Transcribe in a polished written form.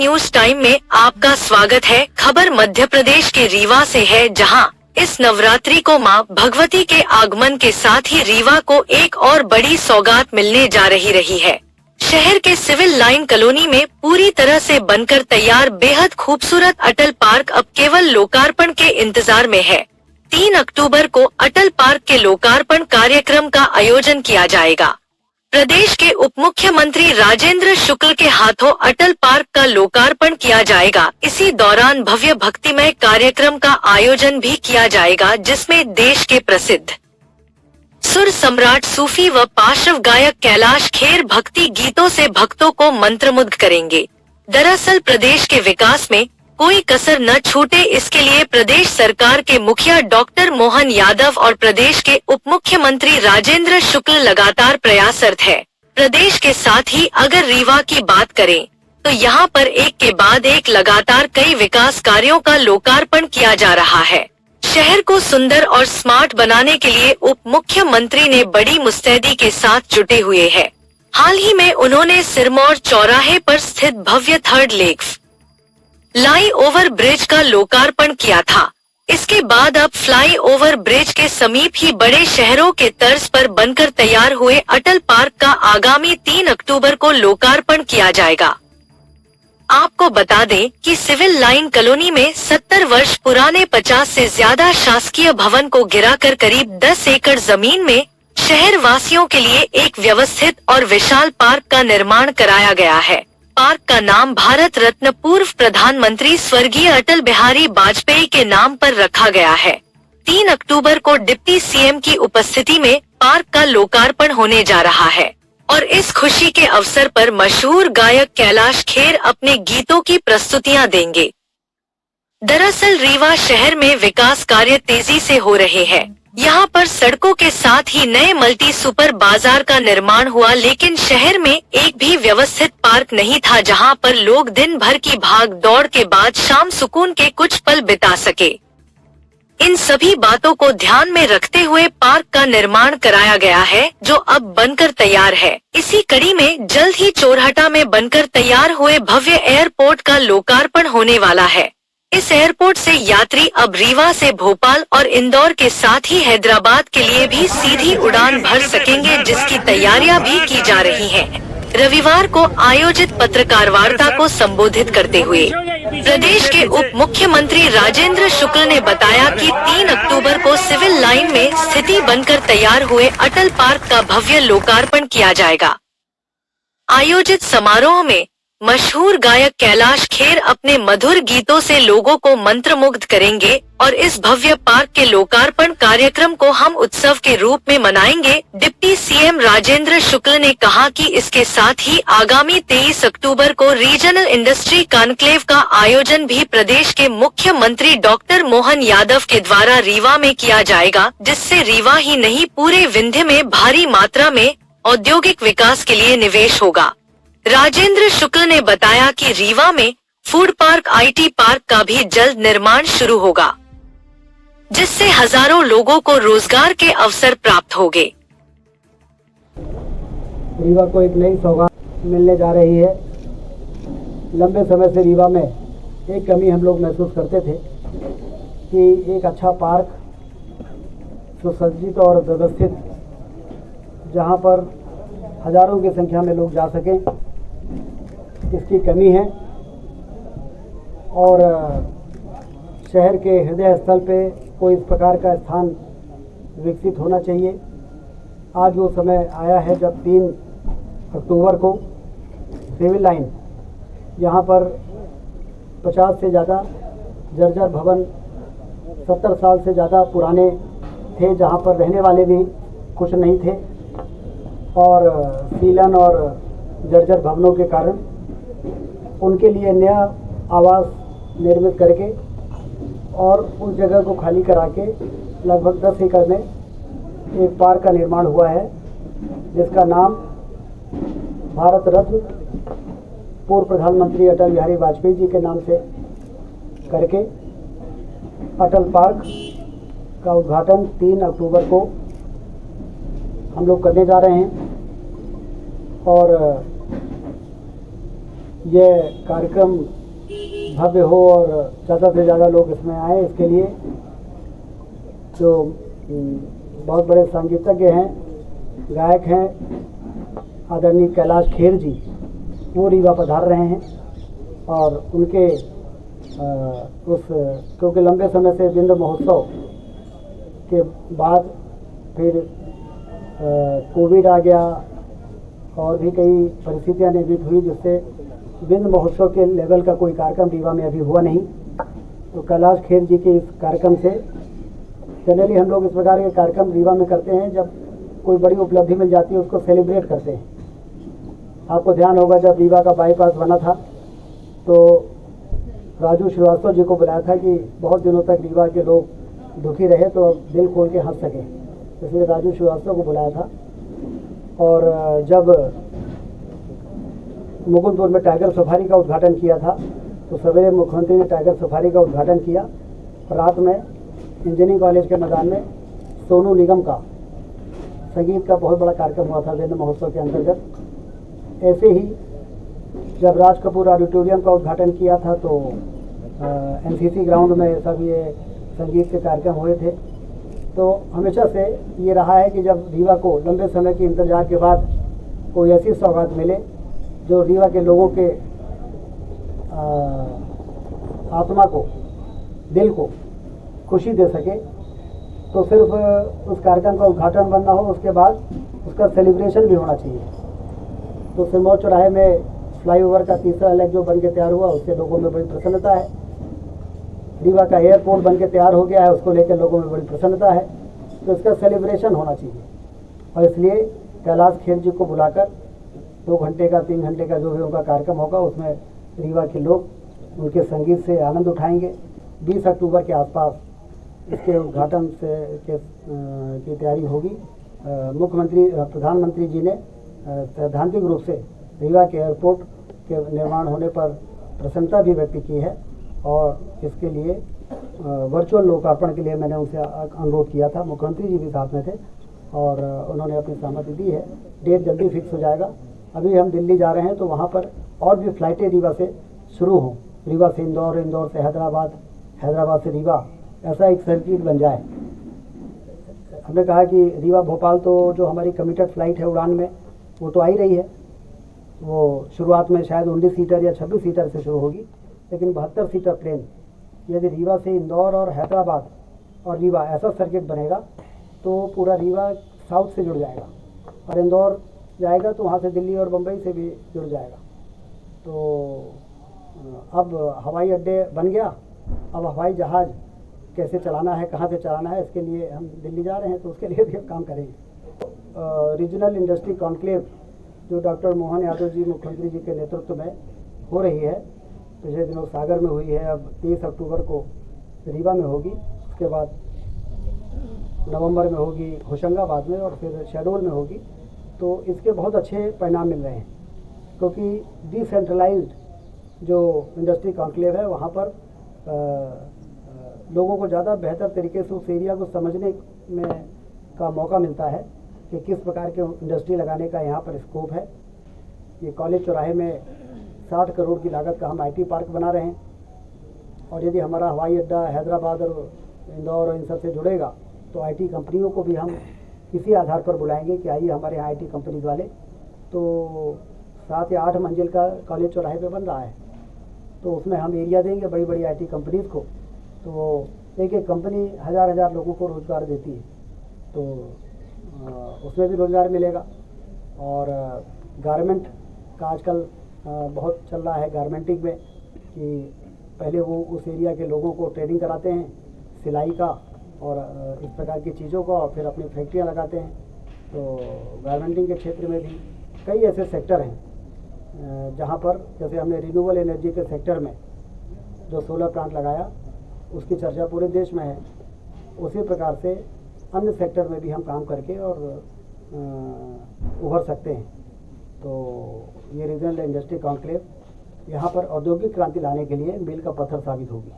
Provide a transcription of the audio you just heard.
News time में आपका स्वागत है। खबर मध्य प्रदेश के रीवा से है, जहां इस नवरात्रि को मां भगवती के आगमन के साथ ही रीवा को एक और बड़ी सौगात मिलने जा रही है। शहर के सिविल लाइन कॉलोनी में पूरी तरह से बनकर तैयार बेहद खूबसूरत अटल पार्क अब केवल लोकार्पण के इंतजार में है। 3 अक्टूबर को अटल पार्क के लोकार्पण कार्यक्रम का आयोजन किया जाएगा। प्रदेश के उप मुख्यमंत्री राजेंद्र शुक्ल के हाथों अटल पार्क का लोकार्पण किया जाएगा। इसी दौरान भव्य भक्तिमय कार्यक्रम का आयोजन भी किया जाएगा, जिसमें देश के प्रसिद्ध सुर सम्राट सूफी व पार्श्व गायक कैलाश खेर भक्ति गीतों से भक्तों को मंत्रमुग्ध करेंगे। दरअसल प्रदेश के विकास में कोई कसर न छूटे, इसके लिए प्रदेश सरकार के मुखिया डॉक्टर मोहन यादव और प्रदेश के उप मुख्यमंत्री राजेंद्र शुक्ल लगातार प्रयासरत है। प्रदेश के साथ ही अगर रीवा की बात करें तो यहाँ पर एक के बाद एक लगातार कई विकास कार्यों का लोकार्पण किया जा रहा है। शहर को सुंदर और स्मार्ट बनाने के लिए उप मुख्यमंत्री ने बड़ी मुस्तैदी के साथ जुटे हुए हैं। हाल ही में उन्होंने सिरमौर चौराहे पर स्थित भव्य third leg flyover bridge का लोकार्पण किया था। इसके बाद अब फ्लाई ओवर ब्रिज के समीप ही बड़े शहरों के तर्ज पर बनकर तैयार हुए अटल पार्क का आगामी 3 अक्टूबर को लोकार्पण किया जाएगा। आपको बता दें कि सिविल लाइन कॉलोनी में 70 वर्ष पुराने 50 से ज्यादा शासकीय भवन को गिराकर करीब 10 एकड़ जमीन में शहर वासियों के लिए एक व्यवस्थित और विशाल पार्क का निर्माण कराया गया है। पार्क का नाम भारत रत्न पूर्व प्रधानमंत्री स्वर्गीय अटल बिहारी वाजपेयी के नाम पर रखा गया है। 3 अक्टूबर को डिप्टी सीएम की उपस्थिति में पार्क का लोकार्पण होने जा रहा है और इस खुशी के अवसर पर मशहूर गायक कैलाश खेर अपने गीतों की प्रस्तुतियां देंगे। दरअसल रीवा शहर में विकास कार्य तेजी से हो रहे हैं। यहाँ पर सड़कों के साथ ही नए मल्टी सुपर बाजार का निर्माण हुआ, लेकिन शहर में एक भी व्यवस्थित पार्क नहीं था जहाँ पर लोग दिन भर की भाग दौड़ के बाद शाम सुकून के कुछ पल बिता सके। इन सभी बातों को ध्यान में रखते हुए पार्क का निर्माण कराया गया है, जो अब बनकर तैयार है। इसी कड़ी में जल्द ही चोरहटा में बनकर तैयार हुए भव्य एयरपोर्ट का लोकार्पण होने वाला है। इस एयरपोर्ट से यात्री अब रीवा से भोपाल और इंदौर के साथ ही हैदराबाद के लिए भी सीधी उड़ान भर सकेंगे, जिसकी तैयारियां भी की जा रही हैं। रविवार को आयोजित पत्रकार वार्ता को संबोधित करते हुए प्रदेश के उप मुख्यमंत्री राजेंद्र शुक्ल ने बताया कि 3 अक्टूबर को सिविल लाइन में स्थिति बनकर तैयार हुए अटल पार्क का भव्य लोकार्पण किया जाएगा। आयोजित समारोह में मशहूर गायक कैलाश खेर अपने मधुर गीतों से लोगों को मंत्रमुग्ध करेंगे और इस भव्य पार्क के लोकार्पण कार्यक्रम को हम उत्सव के रूप में मनाएंगे। डिप्टी सीएम राजेंद्र शुक्ल ने कहा कि इसके साथ ही आगामी 23 अक्टूबर को रीजनल इंडस्ट्री कॉन्क्लेव का आयोजन भी प्रदेश के मुख्यमंत्री डॉक्टर मोहन यादव के द्वारा रीवा में किया जाएगा, जिससे रीवा ही नहीं पूरे विंध्य में भारी मात्रा में औद्योगिक विकास के लिए निवेश होगा। राजेंद्र शुक्ल ने बताया कि रीवा में फूड पार्क, आईटी पार्क का भी जल्द निर्माण शुरू होगा, जिससे हजारों लोगों को रोजगार के अवसर प्राप्त होंगे। रीवा को एक नई सौगात मिलने जा रही है। लंबे समय से रीवा में एक कमी हम लोग महसूस करते थे कि एक अच्छा पार्क सुसज्जित और व्यवस्थित, जहां पर हजारों की संख्या में लोग जा सकें, इसकी कमी है। और शहर के हृदय स्थल पे कोई इस प्रकार का स्थान विकसित होना चाहिए। आज वो समय आया है जब 3 अक्टूबर को सिविल लाइन, यहाँ पर 50 से ज़्यादा जर्जर भवन 70 साल से ज़्यादा पुराने थे, जहाँ पर रहने वाले भी खुश नहीं थे और सीलन और जर्जर भवनों के कारण उनके लिए नया आवास निर्मित करके और उस जगह को खाली करा के लगभग 10 एकड़ में एक पार्क का निर्माण हुआ है, जिसका नाम भारत रत्न पूर्व प्रधानमंत्री अटल बिहारी वाजपेयी जी के नाम से करके अटल पार्क का उद्घाटन 3 अक्टूबर को हम लोग करने जा रहे हैं। और ये कार्यक्रम भव्य हो और ज़्यादा से ज़्यादा लोग इसमें आए। इसके लिए जो बहुत बड़े संगीतज्ञ हैं, गायक हैं, आदरणीय कैलाश खेर जी, वो रीवा पधार रहे हैं और उनके क्योंकि लंबे समय से बिंद महोत्सव के बाद फिर कोविड आ गया और भी कई परिस्थितियां निर्मित हुई, जिससे बिंद महोत्सव के लेवल का कोई कार्यक्रम रीवा में अभी हुआ नहीं। तो कैलाश खेर जी के इस कार्यक्रम से जनरली हम लोग इस प्रकार के कार्यक्रम रीवा में करते हैं, जब कोई बड़ी उपलब्धि मिल जाती है उसको सेलिब्रेट करते हैं। आपको ध्यान होगा जब रीवा का बाईपास बना था तो राजू श्रीवास्तव जी को बुलाया था कि बहुत दिनों तक रीवा के लोग दुखी रहे तो अब दिल खोल के हंस सके, इसलिए राजू श्रीवास्तव को बुलाया था। और जब मुकुंदपुर में टाइगर सफारी का उद्घाटन किया था तो सवेरे मुख्यमंत्री ने टाइगर सफारी का उद्घाटन किया, रात में इंजीनियरिंग कॉलेज के मैदान में सोनू निगम का संगीत का बहुत बड़ा कार्यक्रम हुआ था बिंद महोत्सव के अंतर्गत। ऐसे ही जब राज कपूर ऑडिटोरियम का उद्घाटन किया था तो एनसीसी ग्राउंड में सब ये संगीत के कार्यक्रम हुए थे। तो हमेशा से ये रहा है कि जब रीवा को लंबे समय के इंतजार के बाद कोई ऐसी सौगात मिले जो रीवा के लोगों के आत्मा को, दिल को खुशी दे सके, तो सिर्फ उस कार्यक्रम का उद्घाटन बनना हो, उसके बाद उसका सेलिब्रेशन भी होना चाहिए। तो सिरमौर चौराहे में फ्लाईओवर का तीसरा लेग जो बन के तैयार हुआ, उससे लोगों में बड़ी प्रसन्नता है। रीवा का एयरपोर्ट बन के तैयार हो गया है, उसको लेकर लोगों में बड़ी प्रसन्नता है। तो इसका सेलिब्रेशन होना चाहिए और इसलिए कैलाश खेर जी को बुलाकर 2 घंटे का 3 घंटे का जो भी उनका कार्यक्रम होगा उसमें रीवा के लोग उनके संगीत से आनंद उठाएंगे। 20 अक्टूबर के आसपास इसके उद्घाटन से की तैयारी होगी। मुख्यमंत्री प्रधानमंत्री जी ने सैद्धांतिक रूप से रीवा के एयरपोर्ट के निर्माण होने पर प्रसन्नता भी व्यक्त की है और इसके लिए वर्चुअल लोकार्पण के लिए मैंने उनसे अनुरोध किया था। मुख्यमंत्री जी भी साथ में थे और उन्होंने अपनी सहमति दी है। डेट जल्दी फिक्स हो जाएगा। अभी हम दिल्ली जा रहे हैं तो वहाँ पर और भी फ्लाइटें रीवा से शुरू हों, रीवा से इंदौर, इंदौर से हैदराबाद, हैदराबाद से रीवा, ऐसा एक सर्किट बन जाए। हमने कहा कि रीवा भोपाल तो जो हमारी कमिटेड फ्लाइट है उड़ान में वो तो आ ही रही है, वो शुरुआत में शायद 19 सीटर या 26 सीटर से शुरू होगी, लेकिन 72 सीटर प्लेन यदि रीवा से इंदौर और हैदराबाद और रीवा ऐसा सर्किट बनेगा तो पूरा रीवा साउथ से जुड़ जाएगा और इंदौर जाएगा तो वहाँ से दिल्ली और बम्बई से भी जुड़ जाएगा। तो अब हवाई अड्डे बन गया, अब हवाई जहाज़ कैसे चलाना है, कहाँ से चलाना है, इसके लिए हम दिल्ली जा रहे हैं तो उसके लिए भी हम काम करेंगे। रीजनल इंडस्ट्री कॉन्क्लेव जो डॉक्टर मोहन यादव जी मुख्यमंत्री जी के नेतृत्व में हो रही है, पिछले दिनों सागर में हुई है, अब 23 अक्टूबर को रीवा में होगी, उसके बाद नवंबर में होगी होशंगाबाद में और फिर शहडोल में होगी। तो इसके बहुत अच्छे परिणाम मिल रहे हैं क्योंकि डिसेंट्रलाइज्ड जो इंडस्ट्री कॉन्क्लेव है वहाँ पर लोगों को ज़्यादा बेहतर तरीके से उस एरिया को समझने में का मौका मिलता है कि किस प्रकार के इंडस्ट्री लगाने का यहाँ पर स्कोप है। ये कॉलेज चौराहे में 60 करोड़ की लागत का हम आईटी पार्क बना रहे हैं और यदि हमारा हवाई अड्डा हैदराबाद और इंदौर और इन सब से जुड़ेगा तो आईटी कंपनियों को भी हम इसी आधार पर बुलाएंगे कि आइए हमारे यहाँ आईटी कंपनीज वाले। तो 7 या 8 मंजिल का कॉलेज चौराहे पे बन रहा है तो उसमें हम एरिया देंगे बड़ी बड़ी आईटी कंपनीज़ को, तो एक एक कंपनी हज़ार लोगों को रोज़गार देती है तो उसमें भी रोज़गार मिलेगा। और गारमेंट का आजकल बहुत चल रहा है गारमेंटिंग में कि पहले वो उस एरिया के लोगों को ट्रेनिंग कराते हैं सिलाई का और इस प्रकार की चीज़ों का और फिर अपनी फैक्ट्रियाँ लगाते हैं। तो गारमेंटिंग के क्षेत्र में भी कई ऐसे सेक्टर हैं जहाँ पर जैसे हमने रिन्यूएबल एनर्जी के सेक्टर में जो सोलर प्लांट लगाया उसकी चर्चा पूरे देश में है, उसी प्रकार से अन्य सेक्टर में भी हम काम करके और उभर सकते हैं। तो ये रीजनल इंडस्ट्री कॉन्क्लेव यहाँ पर औद्योगिक क्रांति लाने के लिए मील का पत्थर साबित होगी।